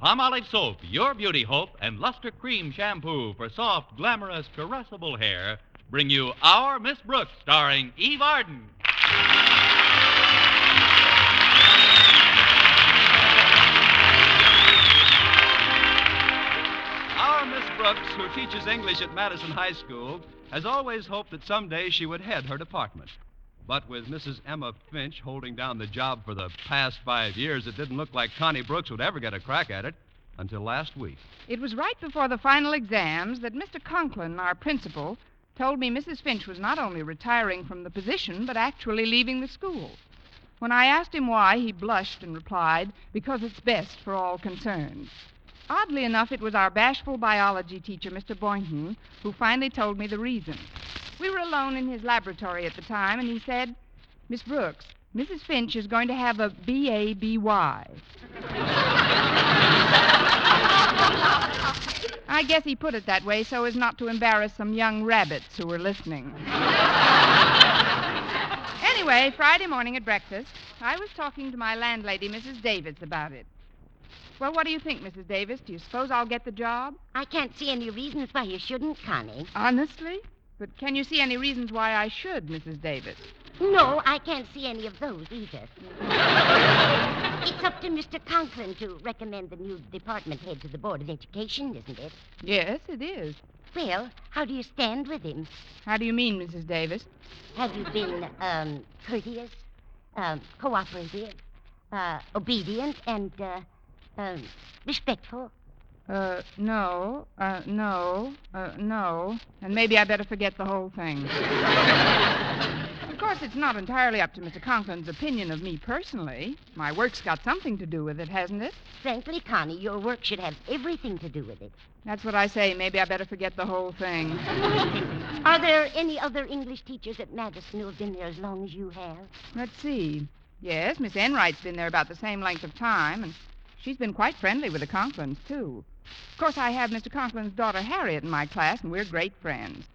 Palmolive Soap, your beauty hope, and Luster Cream Shampoo for soft, glamorous, caressable hair bring you Our Miss Brooks, starring Eve Arden. Our Miss Brooks, who teaches English at Madison High School, has always hoped that someday she would head her department. But with Mrs. Emma Finch holding down the job for the past 5 years, it didn't look like Connie Brooks would ever get a crack at it until last week. It was right before the final exams that Mr. Conklin, our principal, told me Mrs. Finch was not only retiring from the position, but actually leaving the school. When I asked him why, he blushed and replied, because it's best for all concerned. Oddly enough, it was our bashful biology teacher, Mr. Boynton, who finally told me the reason. We were alone in his laboratory at the time, and he said, "Miss Brooks, Mrs. Finch is going to have a B.A.B.Y." I guess he put it that way so as not to embarrass some young rabbits who were listening. Anyway, Friday morning at breakfast, I was talking to my landlady, Mrs. Davis, about it. Well, what do you think, Mrs. Davis? Do you suppose I'll get the job? I can't see any reasons why you shouldn't, Connie. Honestly? But can you see any reasons why I should, Mrs. Davis? No, I can't see any of those either. It's up to Mr. Conklin to recommend the new department head to the Board of Education, isn't it? Yes, it is. Well, how do you stand with him? How do you mean, Mrs. Davis? Have you been, courteous, cooperative, obedient, and, respectful? No. And maybe I better forget the whole thing. Of course, it's not entirely up to Mr. Conklin's opinion of me personally. My work's got something to do with it, hasn't it? Frankly, Connie, your work should have everything to do with it. That's what I say. Maybe I better forget the whole thing. Are there any other English teachers at Madison who have been there as long as you have? Let's see. Yes, Miss Enright's been there about the same length of time, and she's been quite friendly with the Conklins, too. Of course, I have Mr. Conklin's daughter, Harriet, in my class, and we're great friends.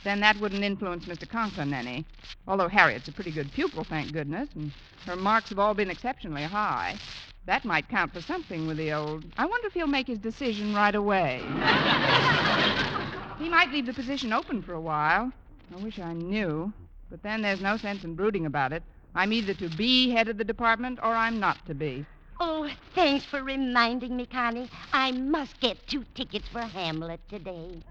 Then that wouldn't influence Mr. Conklin any. Although Harriet's a pretty good pupil, thank goodness, and her marks have all been exceptionally high. That might count for something with the old... I wonder if he'll make his decision right away. He might leave the position open for a while. I wish I knew. But then there's no sense in brooding about it. I'm either to be head of the department or I'm not to be. Oh, thanks for reminding me, Connie. I must get 2 tickets for Hamlet today.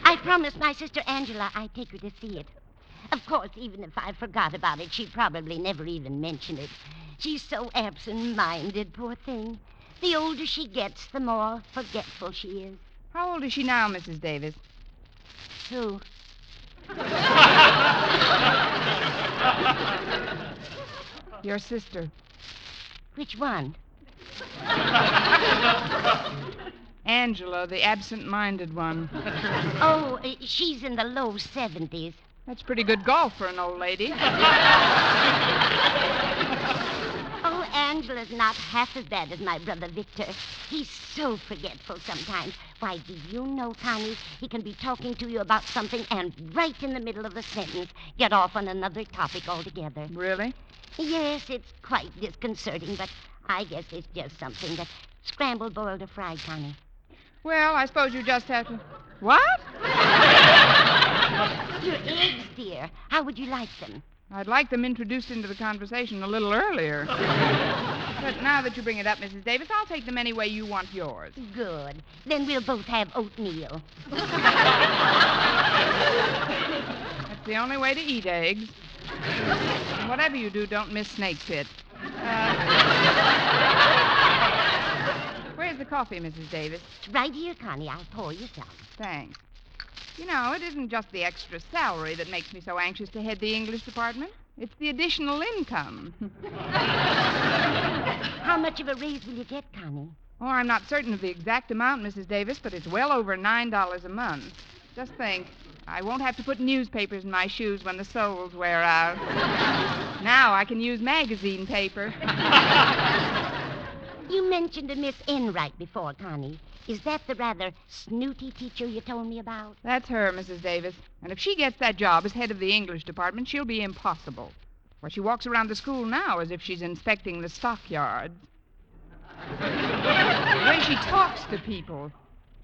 I promised my sister Angela I'd take her to see it. Of course, even if I forgot about it, she'd probably never even mention it. She's so absent-minded, poor thing. The older she gets, the more forgetful she is. How old is she now, Mrs. Davis? Who? Your sister. Which one? Angela, the absent-minded one. Oh, she's in the low 70s. That's pretty good golf for an old lady. Oh, Angela's not half as bad as my brother Victor. He's so forgetful sometimes. Why, do you know, Connie, he can be talking to you about something and right in the middle of the sentence get off on another topic altogether. Really? Yes, it's quite disconcerting, but I guess it's just something that's scrambled, boiled, or fried, Connie. Well, I suppose you just have to... What? Your eggs, dear. How would you like them? I'd like them introduced into the conversation a little earlier. But now that you bring it up, Mrs. Davis, I'll take them any way you want yours. Good. Then we'll both have oatmeal. That's the only way to eat eggs. And whatever you do, don't miss Snake Pit. Where's the coffee, Mrs. Davis? It's right here, Connie. I'll pour you some. Thanks. You know, it isn't just the extra salary that makes me so anxious to head the English department. It's the additional income. How much of a raise will you get, Connie? Oh, I'm not certain of the exact amount, Mrs. Davis, but it's well over $9 a month. Just think, I won't have to put newspapers in my shoes when the soles wear out. Now I can use magazine paper. You mentioned a Miss Enright before, Connie. Is that the rather snooty teacher you told me about? That's her, Mrs. Davis. And if she gets that job as head of the English department, she'll be impossible. Well, she walks around the school now as if she's inspecting the stockyards. The way she talks to people.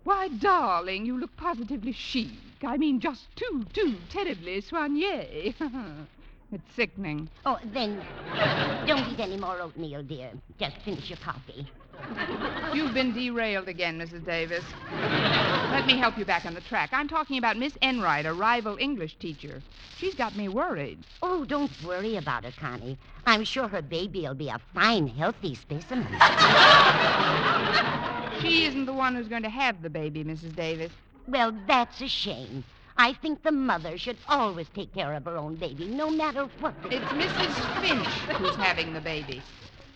Why, darling, you look positively chic. I mean, just too terribly soigné. It's sickening. Oh, then don't eat any more oatmeal, dear. Just finish your coffee. You've been derailed again, Mrs. Davis. Let me help you back on the track. I'm talking about Miss Enright, a rival English teacher. She's got me worried. Oh, don't worry about her, Connie. I'm sure her baby will be a fine, healthy specimen. She isn't the one who's going to have the baby, Mrs. Davis. Well, that's a shame. I think the mother should always take care of her own baby, no matter what. It's Mrs. Finch who's having the baby.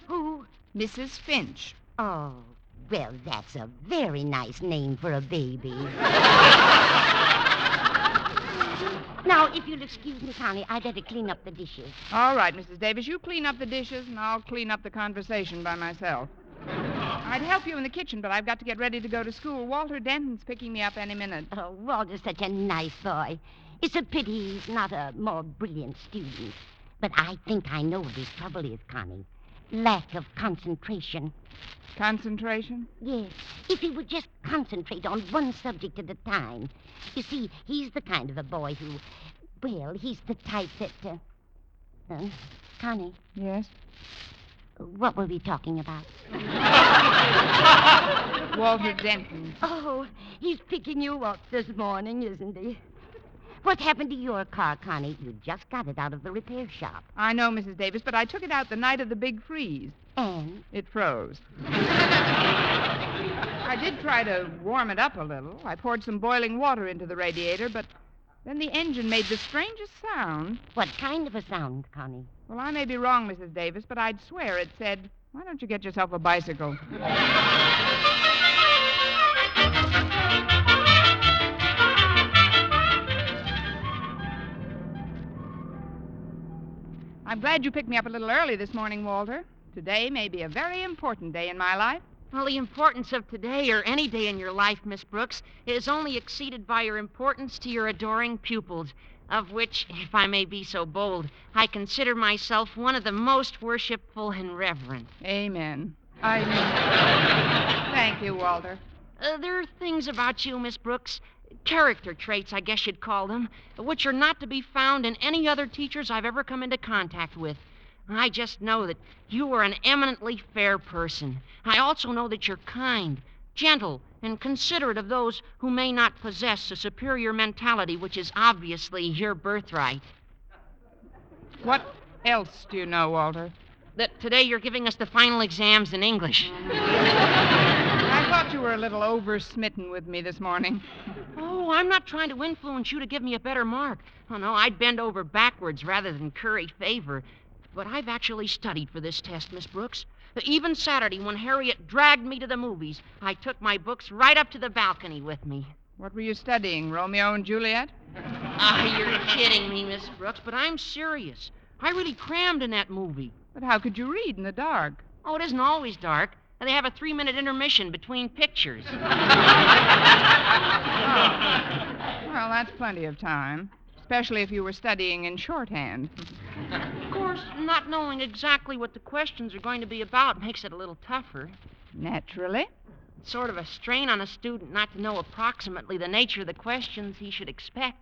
Who? Mrs. Finch. Oh, well, that's a very nice name for a baby. Now, if you'll excuse me, Connie, I'd better clean up the dishes. All right, Mrs. Davis, you clean up the dishes, and I'll clean up the conversation by myself. I'd help you in the kitchen, but I've got to get ready to go to school. Walter Denton's picking me up any minute. Oh, Walter's such a nice boy. It's a pity he's not a more brilliant student. But I think I know what his trouble is, Connie. Lack of concentration. Concentration? Yes. If he would just concentrate on one subject at a time. You see, he's the kind of a boy who, well, he's the type that... Connie, Yes? what were we talking about? Walter Denton. Oh, he's picking you up this morning, isn't he? What happened to your car, Connie? You just got it out of the repair shop. I know, Mrs. Davis, but I took it out the night of the big freeze. And? It froze. I did try to warm it up a little. I poured some boiling water into the radiator, but then the engine made the strangest sound. What kind of a sound, Connie? Well, I may be wrong, Mrs. Davis, but I'd swear it said, "Why don't you get yourself a bicycle?" I'm glad you picked me up a little early this morning, Walter. Today may be a very important day in my life. Well, the importance of today or any day in your life, Miss Brooks, is only exceeded by your importance to your adoring pupils, of which, if I may be so bold, I consider myself one of the most worshipful and reverent. Amen. Thank you, Walter. There are things about you, Miss Brooks, character traits, I guess you'd call them, which are not to be found in any other teachers I've ever come into contact with. I just know that you are an eminently fair person. I also know that you're kind, gentle, and considerate of those who may not possess a superior mentality, which is obviously your birthright. What else do you know, Walter? That today you're giving us the final exams in English. I thought you were a little over-smitten with me this morning. Oh, I'm not trying to influence you to give me a better mark. Oh, no, I'd bend over backwards rather than curry favor. But I've actually studied for this test, Miss Brooks. Even Saturday, when Harriet dragged me to the movies, I took my books right up to the balcony with me. What were you studying, Romeo and Juliet? You're kidding me, Miss Brooks, but I'm serious. I really crammed in that movie. But how could you read in the dark? Oh, it isn't always dark. They have a 3-minute intermission between pictures. Well, that's plenty of time, especially if you were studying in shorthand. Of course, not knowing exactly what the questions are going to be about makes it a little tougher. Naturally. It's sort of a strain on a student not to know approximately the nature of the questions he should expect.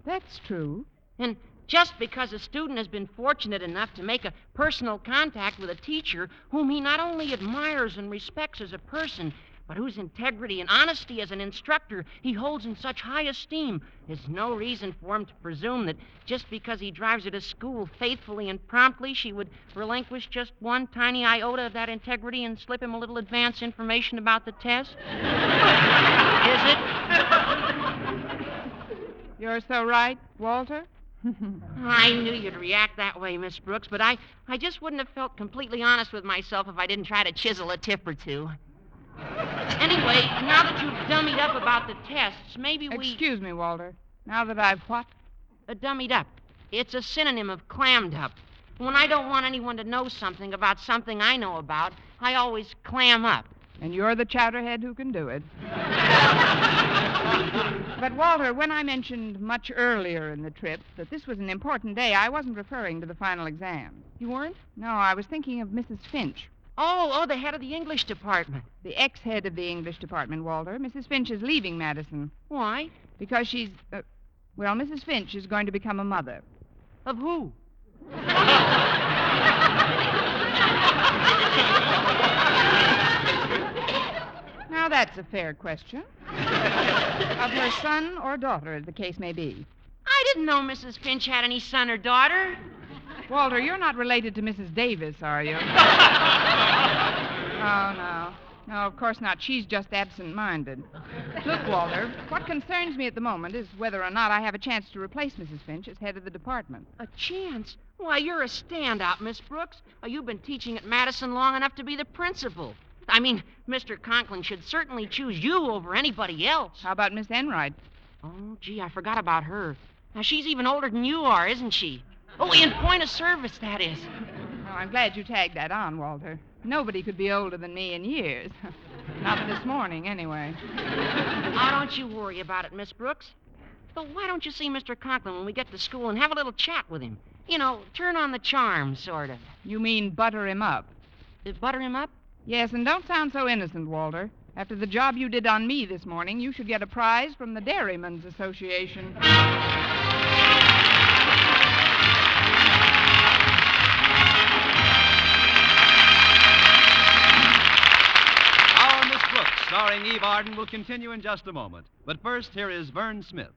That's true. And just because a student has been fortunate enough to make a personal contact with a teacher whom he not only admires and respects as a person, but whose integrity and honesty as an instructor he holds in such high esteem, there's no reason for him to presume that just because he drives her to school faithfully and promptly, she would relinquish just one tiny iota of that integrity and slip him a little advance information about the test. Is it? You're so right, Walter. I knew you'd react that way, Miss Brooks, but I just wouldn't have felt completely honest with myself if I didn't try to chisel a tip or two. Anyway, now that you've dummied up about the tests, maybe we... Excuse me, Walter. Now that I've what? Dummied up. It's a synonym of clammed up. When I don't want anyone to know something about something I know about, I always clam up. And you're the chowderhead who can do it. But, Walter, when I mentioned much earlier in the trip that this was an important day, I wasn't referring to the final exam. You weren't? No, I was thinking of Mrs. Finch. Oh, the head of the English department. The ex-head of the English department, Walter. Mrs. Finch is leaving Madison. Why? Because she's, Mrs. Finch is going to become a mother. Of who? Now, that's a fair question. Of her son or daughter, as the case may be. I didn't know Mrs. Finch had any son or daughter. Walter, you're not related to Mrs. Davis, are you? Oh, no. No, of course not. She's just absent-minded. Look, Walter, what concerns me at the moment is whether or not I have a chance to replace Mrs. Finch as head of the department. A chance? Why, you're a standout, Miss Brooks. You've been teaching at Madison long enough to be the principal. I mean, Mr. Conklin should certainly choose you over anybody else. How about Miss Enright? Oh, gee, I forgot about her. Now, she's even older than you are, isn't she? Oh, in point of service, that is. Oh, I'm glad you tagged that on, Walter. Nobody could be older than me in years. Not this morning, anyway. Oh, don't you worry about it, Miss Brooks. But why don't you see Mr. Conklin when we get to school and have a little chat with him? You know, turn on the charm, sort of. You mean butter him up? Butter him up? Yes, and don't sound so innocent, Walter. After the job you did on me this morning, you should get a prize from the Dairymen's Association. Our Miss Brooks, starring Eve Arden, will continue in just a moment. But first, here is Vern Smith.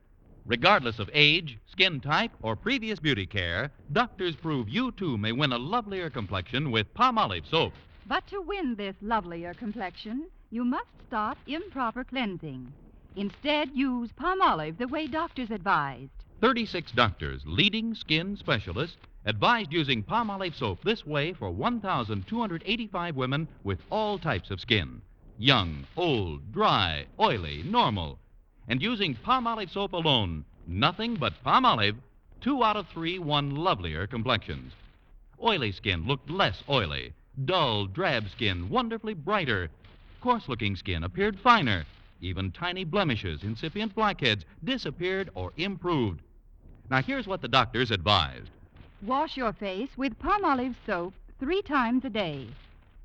Regardless of age, skin type, or previous beauty care, doctors prove you too may win a lovelier complexion with Palmolive soap. But to win this lovelier complexion, you must stop improper cleansing. Instead, use Palmolive the way doctors advised. 36 doctors, leading skin specialists, advised using Palmolive soap this way for 1,285 women with all types of skin. Young, old, dry, oily, normal. And using Palmolive soap alone, nothing but Palmolive, 2 out of 3 won lovelier complexions. Oily skin looked less oily. Dull, drab skin, wonderfully brighter. Coarse-looking skin appeared finer. Even tiny blemishes, incipient blackheads, disappeared or improved. Now, here's what the doctors advised. Wash your face with Palmolive soap 3 times a day.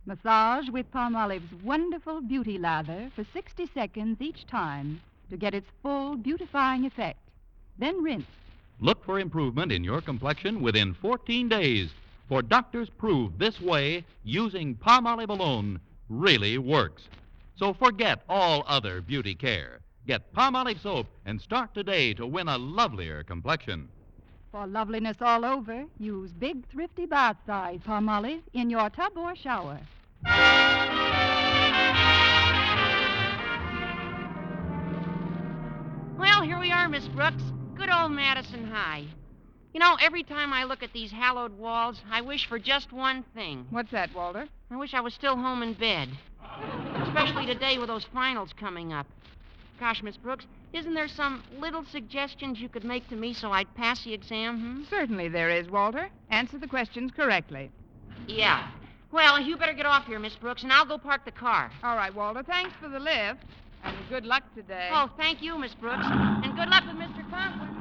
Massage with Palmolive's wonderful beauty lather for 60 seconds each time to get its full beautifying effect. Then rinse. Look for improvement in your complexion within 14 days. For doctors prove this way, using Palmolive alone, really works. So forget all other beauty care. Get Palmolive soap and start today to win a lovelier complexion. For loveliness all over, use big, thrifty bath-size Palmolive in your tub or shower. Well, here we are, Miss Brooks. Good old Madison High. You know, every time I look at these hallowed walls, I wish for just one thing. What's that, Walter? I wish I was still home in bed. Especially today with those finals coming up. Gosh, Miss Brooks, isn't there some little suggestions you could make to me so I'd pass the exam, Certainly there is, Walter. Answer the questions correctly. Yeah. Well, you better get off here, Miss Brooks, and I'll go park the car. All right, Walter. Thanks for the lift. And good luck today. Oh, thank you, Miss Brooks. And good luck with Mr. Conklin.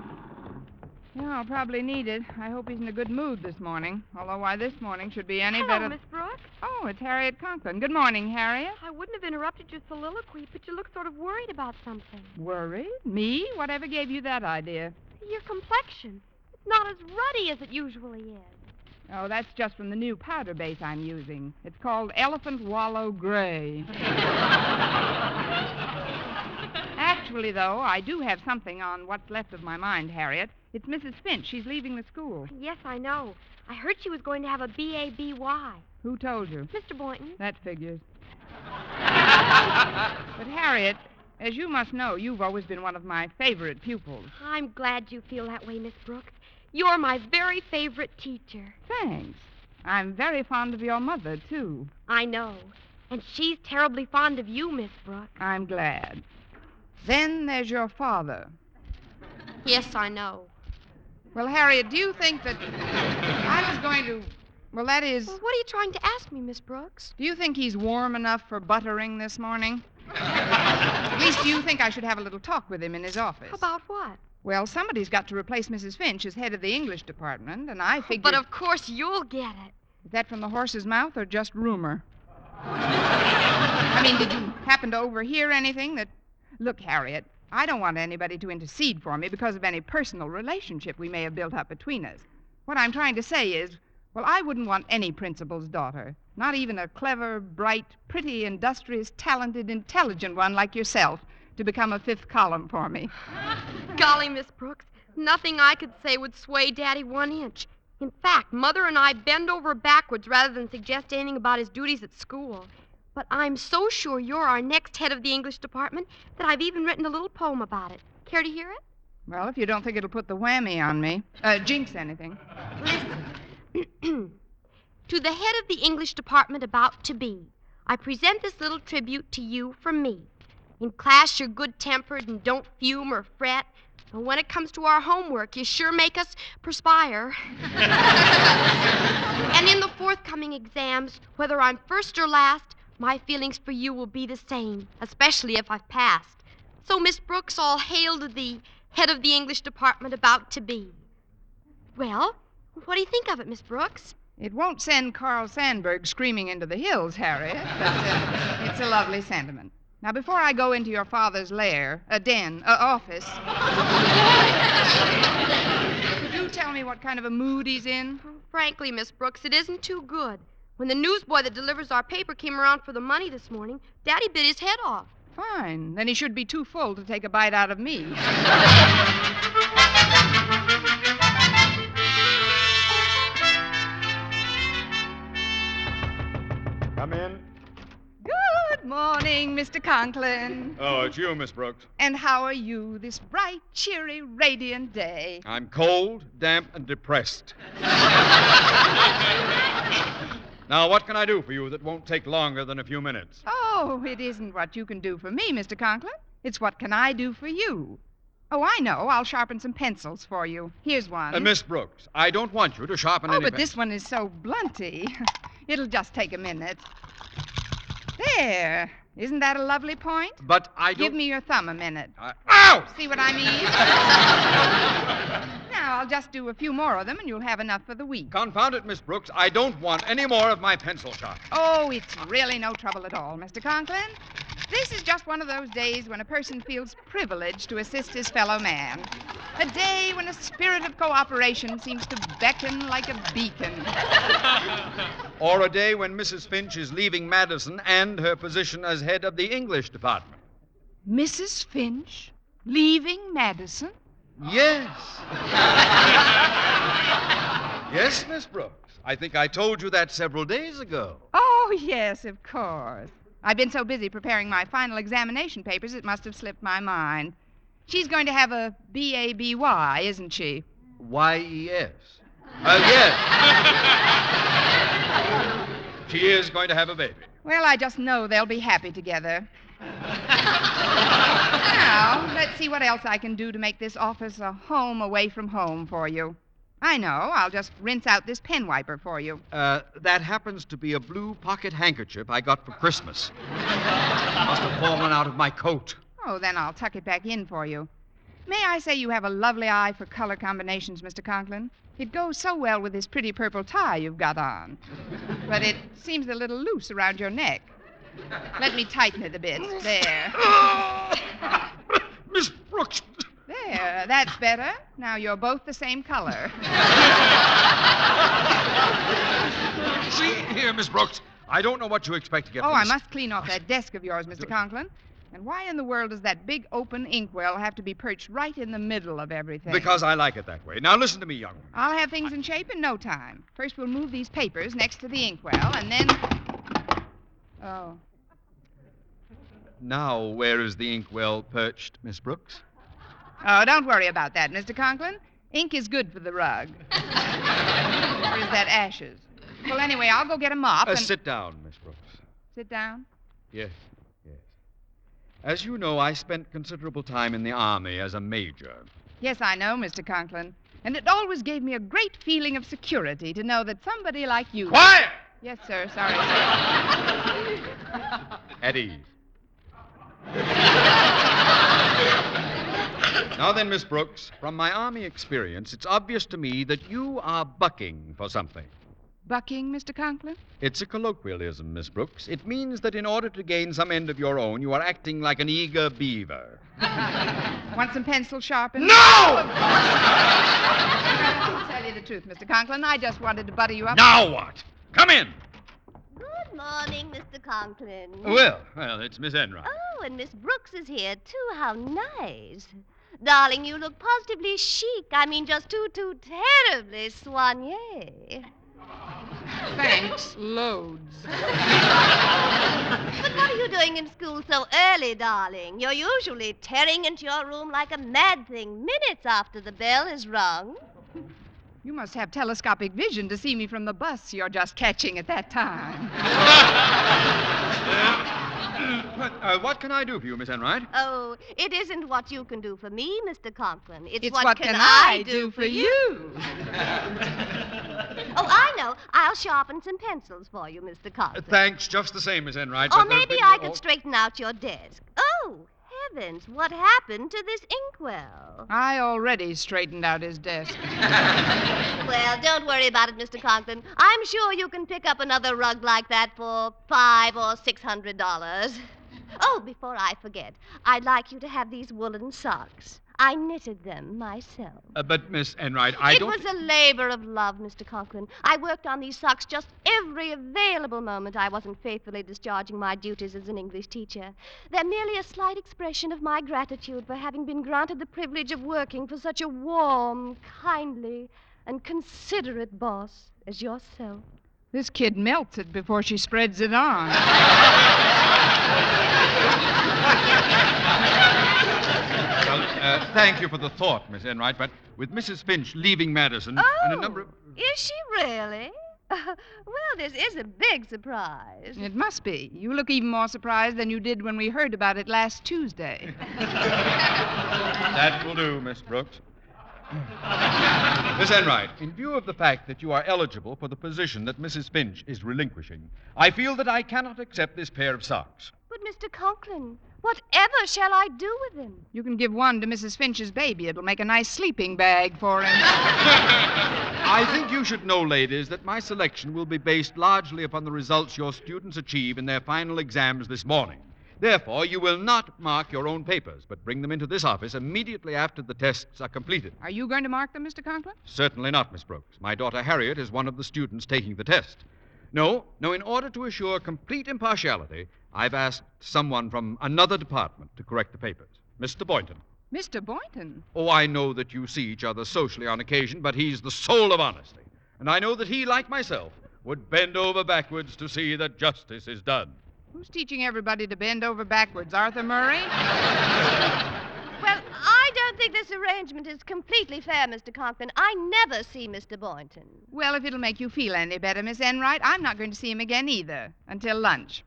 Yeah, I'll probably need it. I hope he's in a good mood this morning. Although why this morning should be any better. Hello, Miss Brooks. Oh, it's Harriet Conklin. Good morning, Harriet. I wouldn't have interrupted your soliloquy, but you look sort of worried about something. Worried? Me? Whatever gave you that idea? Your complexion. It's not as ruddy as it usually is. Oh, that's just from the new powder base I'm using. It's called Elephant Wallow Gray. Actually, though, I do have something on what's left of my mind, Harriet. It's Mrs. Finch. She's leaving the school. Yes, I know. I heard she was going to have a B.A.B.Y. Who told you? Mr. Boynton. That figures. But, Harriet, as you must know, you've always been one of my favorite pupils. I'm glad you feel that way, Miss Brooks. You're my very favorite teacher. Thanks. I'm very fond of your mother, too. I know. And she's terribly fond of you, Miss Brooks. I'm glad. Then there's your father. Yes, I know. Well, Harriet, do you think that I was going to... Well, that is... Well, what are you trying to ask me, Miss Brooks? Do you think he's warm enough for buttering this morning? At least you think I should have a little talk with him in his office. About what? Well, somebody's got to replace Mrs. Finch as head of the English department, and I figured... But of course you'll get it. Is that from the horse's mouth or just rumor? I mean, did you happen to overhear anything that... Look, Harriet, I don't want anybody to intercede for me because of any personal relationship we may have built up between us. What I'm trying to say is, well, I wouldn't want any principal's daughter, not even a clever, bright, pretty, industrious, talented, intelligent one like yourself, to become a fifth column for me. Golly, Miss Brooks, nothing I could say would sway Daddy 1 inch. In fact, Mother and I bend over backwards rather than suggest anything about his duties at school. But I'm so sure you're our next head of the English department that I've even written a little poem about it. Care to hear it? Well, if you don't think it'll put the whammy on me. Jinx anything. Listen. To the head of the English department about to be, I present this little tribute to you from me. In class, you're good-tempered and don't fume or fret. But when it comes to our homework, you sure make us perspire. And in the forthcoming exams, whether I'm first or last, my feelings for you will be the same, especially if I've passed. So, Miss Brooks, all hail to the head of the English department about to be. Well, what do you think of it, Miss Brooks? It won't send Carl Sandburg screaming into the hills, Harriet, but it's a lovely sentiment. Now, before I go into your father's lair, office, could you tell me what kind of a mood he's in? Frankly, Miss Brooks, it isn't too good. When the newsboy that delivers our paper came around for the money this morning, Daddy bit his head off. Fine. Then he should be too full to take a bite out of me. Come in. Good morning, Mr. Conklin. Oh, it's you, Miss Brooks. And how are you this bright, cheery, radiant day? I'm cold, damp, and depressed. Now, what can I do for you that won't take longer than a few minutes? Oh, it isn't what you can do for me, Mr. Conklin. It's what can I do for you. Oh, I know. I'll sharpen some pencils for you. Here's one. Miss Brooks, I don't want you to sharpen Oh, any but this one is so blunty. It'll just take a minute. There. Isn't that a lovely point? But I don't... Give me your thumb a minute. Ow! See what I mean? Now, I'll just do a few more of them, and you'll have enough for the week. Confound it, Miss Brooks. I don't want any more of my pencil sharp. Oh, it's really no trouble at all, Mr. Conklin. This is just one of those days when a person feels privileged to assist his fellow man. A day when a spirit of cooperation seems to beckon like a beacon. Or a day when Mrs. Finch is leaving Madison and her position as head of the English department. Mrs. Finch leaving Madison? Yes. Yes, Miss Brooks. I think I told you that several days ago. Oh, yes, of course. I've been so busy preparing my final examination papers, it must have slipped my mind. She's going to have a B.A.B.Y., isn't she? Y-E-S. Yes. She is going to have a baby. Well, I just know they'll be happy together. Now, let's see what else I can do to make this office a home away from home for you. I know. I'll just rinse out this pen wiper for you. That happens to be a blue pocket handkerchief I got for Christmas. Must have fallen out of my coat. Oh, then I'll tuck it back in for you. May I say you have a lovely eye for color combinations, Mr. Conklin? It goes so well with this pretty purple tie you've got on. But it seems a little loose around your neck. Let me tighten it a bit. There. Miss Brooks. There, that's better. Now you're both the same color. See here, Miss Brooks. I don't know what you expect to get Oh, from I this. must clean off that desk of yours, Mr. Conklin. And why in the world does that big open inkwell have to be perched right in the middle of everything? Because I like it that way. Now listen to me, young one. I'll have things in shape in no time. First, we'll move these papers next to the inkwell, and then... Oh. Now, where is the inkwell perched, Miss Brooks? Oh, don't worry about that, Mr. Conklin. Ink is good for the rug. Or is that ashes? Well, anyway, I'll go get a mop and... Sit down, Miss Brooks. Sit down? Yes. As you know, I spent considerable time in the Army as a major. Yes, I know, Mr. Conklin. And it always gave me a great feeling of security to know that somebody like you... Quiet! Yes, sir. Sorry, sir. At ease. Now then, Miss Brooks, from my Army experience, it's obvious to me that you are bucking for something. Bucking, Mr. Conklin? It's a colloquialism, Miss Brooks. It means that in order to gain some end of your own, you are acting like an eager beaver. Want some pencil sharpened? No! I'll tell you the truth, Mr. Conklin. I just wanted to butter you up. Now what? Come in. Good morning, Mr. Conklin. Well, it's Miss Enright. Oh, and Miss Brooks is here, too. How nice. Darling, you look positively chic. I mean, just too terribly soigné. Thanks, loads. But what are you doing in school so early, darling? You're usually tearing into your room like a mad thing minutes after the bell is rung. You must have telescopic vision to see me from the bus you're just catching at that time. What can I do for you, Miss Enright? Oh, it isn't what you can do for me, Mr. Conklin. It's what can I do for you? Oh, I know. I'll sharpen some pencils for you, Mr. Conklin. Thanks, just the same, Miss Enright. Or but maybe I could straighten out your desk. Oh, heavens, what happened to this inkwell? I already straightened out his desk. Well, don't worry about it, Mr. Conklin. I'm sure you can pick up another rug like that for $500 or $600. Oh, before I forget, I'd like you to have these woolen socks. I knitted them myself. But, Miss Enright, It was a labor of love, Mr. Conklin. I worked on these socks just every available moment I wasn't faithfully discharging my duties as an English teacher. They're merely a slight expression of my gratitude for having been granted the privilege of working for such a warm, kindly, and considerate boss as yourself. This kid melts it before she spreads it on. Well, thank you for the thought, Miss Enright, but with Mrs. Finch leaving Madison and a number of... Is she really? Well, this is a big surprise. It must be. You look even more surprised than you did when we heard about it last Tuesday. That will do, Miss Brooks. Miss Enright, in view of the fact that you are eligible for the position that Mrs. Finch is relinquishing, I feel that I cannot accept this pair of socks. But, Mr. Conklin, whatever shall I do with them? You can give one to Mrs. Finch's baby. It'll make a nice sleeping bag for him. I think you should know, ladies, that my selection will be based largely upon the results your students achieve in their final exams this morning. Therefore, you will not mark your own papers, but bring them into this office immediately after the tests are completed. Are you going to mark them, Mr. Conklin? Certainly not, Miss Brooks. My daughter Harriet is one of the students taking the test. No, in order to assure complete impartiality, I've asked someone from another department to correct the papers. Mr. Boynton. Mr. Boynton? Oh, I know that you see each other socially on occasion, but he's the soul of honesty. And I know that he, like myself, would bend over backwards to see that justice is done. Who's teaching everybody to bend over backwards? Arthur Murray? Well, I don't think this arrangement is completely fair, Mr. Conklin. I never see Mr. Boynton. Well, if it'll make you feel any better, Miss Enright, I'm not going to see him again either. Until lunch.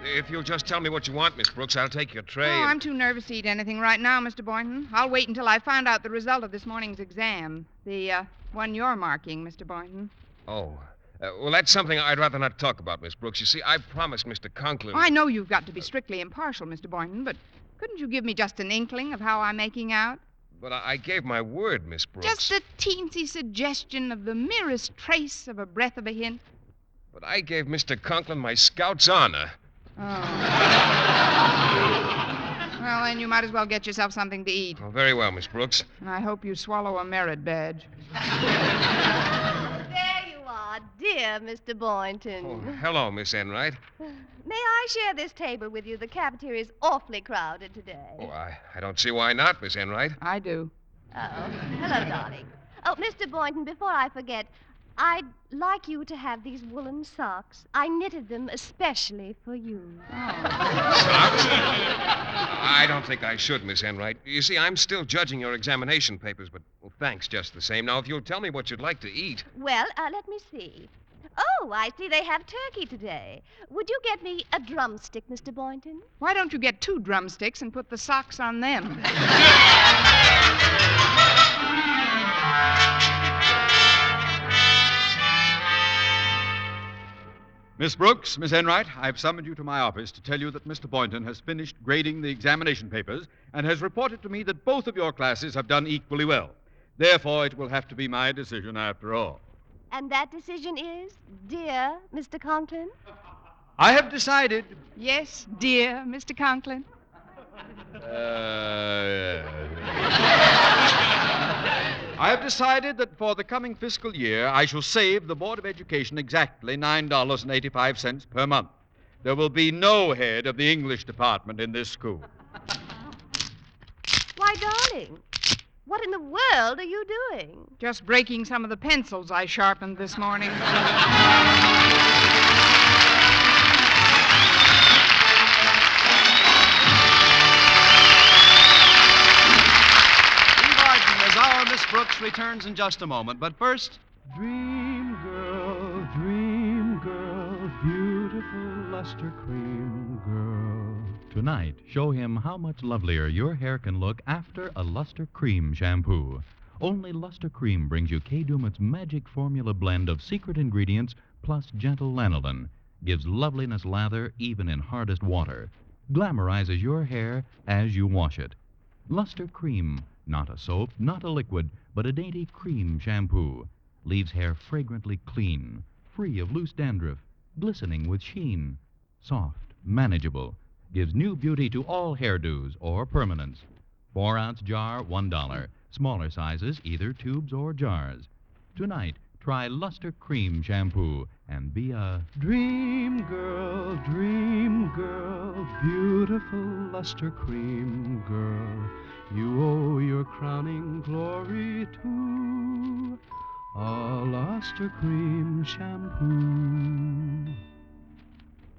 If you'll just tell me what you want, Miss Brooks, I'll take your tray. Oh, I'm too nervous to eat anything right now, Mr. Boynton. I'll wait until I find out the result of this morning's exam. The one you're marking, Mr. Boynton. Oh. Well, that's something I'd rather not talk about, Miss Brooks. You see, I promised Mr. Conklin... I know you've got to be strictly impartial, Mr. Boynton, but couldn't you give me just an inkling of how I'm making out? But I gave my word, Miss Brooks. Just a teensy suggestion of the merest trace of a breath of a hint? But I gave Mr. Conklin my scout's honor. Oh. Well, then you might as well get yourself something to eat. Oh, very well, Miss Brooks. And I hope you swallow a merit badge. There you are, dear Mr. Boynton. Oh, hello, Miss Enright. May I share this table with you? The cafeteria's awfully crowded today. Oh, I don't see why not, Miss Enright. I do. Oh, hello, darling. Oh, Mr. Boynton, before I forget, I'd like you to have these woolen socks. I knitted them especially for you. Socks? I don't think I should, Miss Enright. You see, I'm still judging your examination papers, but thanks just the same. Now, if you'll tell me what you'd like to eat. Well, let me see. Oh, I see they have turkey today. Would you get me a drumstick, Mr. Boynton? Why don't you get 2 drumsticks and put the socks on them? Miss Brooks, Miss Enright, I've summoned you to my office to tell you that Mr. Boynton has finished grading the examination papers and has reported to me that both of your classes have done equally well. Therefore, it will have to be my decision after all. And that decision is, dear Mr. Conklin? I have decided. Yes, dear Mr. Conklin. I have decided that for the coming fiscal year, I shall save the Board of Education exactly $9.85 per month. There will be no head of the English department in this school. Why, darling, what in the world are you doing? Just breaking some of the pencils I sharpened this morning. Our Miss Brooks returns in just a moment, but first... Dream girl, beautiful luster cream girl. Tonight, show him how much lovelier your hair can look after a Luster Cream shampoo. Only Luster Cream brings you Kay Dumit's magic formula blend of secret ingredients plus gentle lanolin. Gives loveliness lather even in hardest water. Glamorizes your hair as you wash it. Luster Cream. Not a soap, not a liquid, but a dainty cream shampoo. Leaves hair fragrantly clean, free of loose dandruff, glistening with sheen. Soft, manageable. Gives new beauty to all hairdos or permanents. 4-ounce jar, $1. Smaller sizes, either tubes or jars. Tonight, try Luster Cream Shampoo and be a Dream girl, beautiful luster cream girl. You owe your crowning glory to a luster cream shampoo.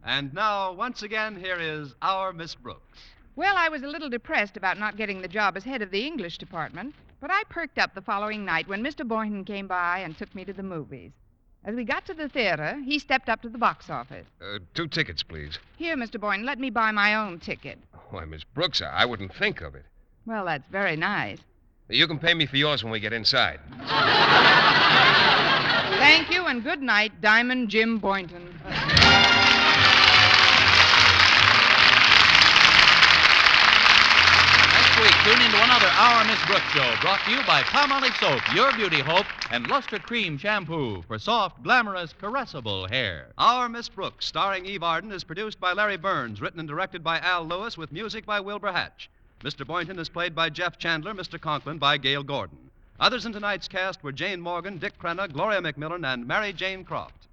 And now, once again, here is our Miss Brooks. Well, I was a little depressed about not getting the job as head of the English department, but I perked up the following night when Mr. Boynton came by and took me to the movies. As we got to the theater, he stepped up to the box office. 2 tickets, please. Here, Mr. Boynton, let me buy my own ticket. Why, Miss Brooks, I wouldn't think of it. Well, that's very nice. You can pay me for yours when we get inside. Thank you, and good night, Diamond Jim Boynton. Next week, tune into another Our Miss Brooks show brought to you by Palmolive Soap, Your Beauty Hope, and Luster Cream Shampoo for soft, glamorous, caressable hair. Our Miss Brooks, starring Eve Arden, is produced by Larry Burns, written and directed by Al Lewis, with music by Wilbur Hatch. Mr. Boynton is played by Jeff Chandler, Mr. Conklin by Gail Gordon. Others in tonight's cast were Jane Morgan, Dick Crenna, Gloria McMillan, and Mary Jane Croft.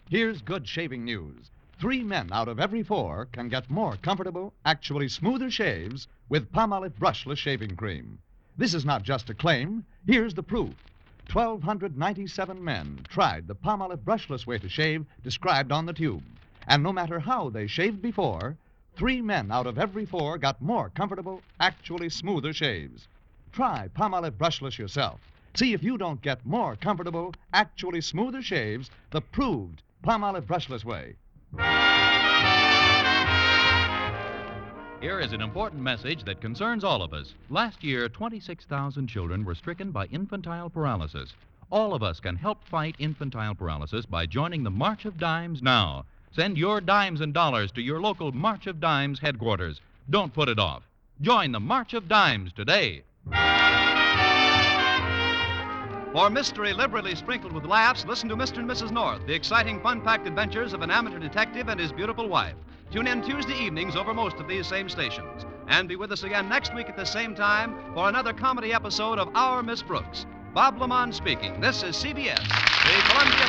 Here's good shaving news. 3 men out of every 4 can get more comfortable, actually smoother shaves with Palmolive brushless shaving cream. This is not just a claim. Here's the proof. 1,297 men tried the Palmolive brushless way to shave described on the tube. And no matter how they shaved before, 3 men out of every 4 got more comfortable, actually smoother shaves. Try Palmolive brushless yourself. See if you don't get more comfortable, actually smoother shaves the proved Palmolive brushless way. Here is an important message that concerns all of us. Last year, 26,000 children were stricken by infantile paralysis. All of us can help fight infantile paralysis by joining the March of Dimes now. Send your dimes and dollars to your local March of Dimes headquarters. Don't put it off. Join the March of Dimes today. For mystery liberally sprinkled with laughs, listen to Mr. and Mrs. North, the exciting, fun-packed adventures of an amateur detective and his beautiful wife. Tune in Tuesday evenings over most of these same stations. And be with us again next week at the same time for another comedy episode of Our Miss Brooks. Bob Lamont speaking. This is CBS, the Columbia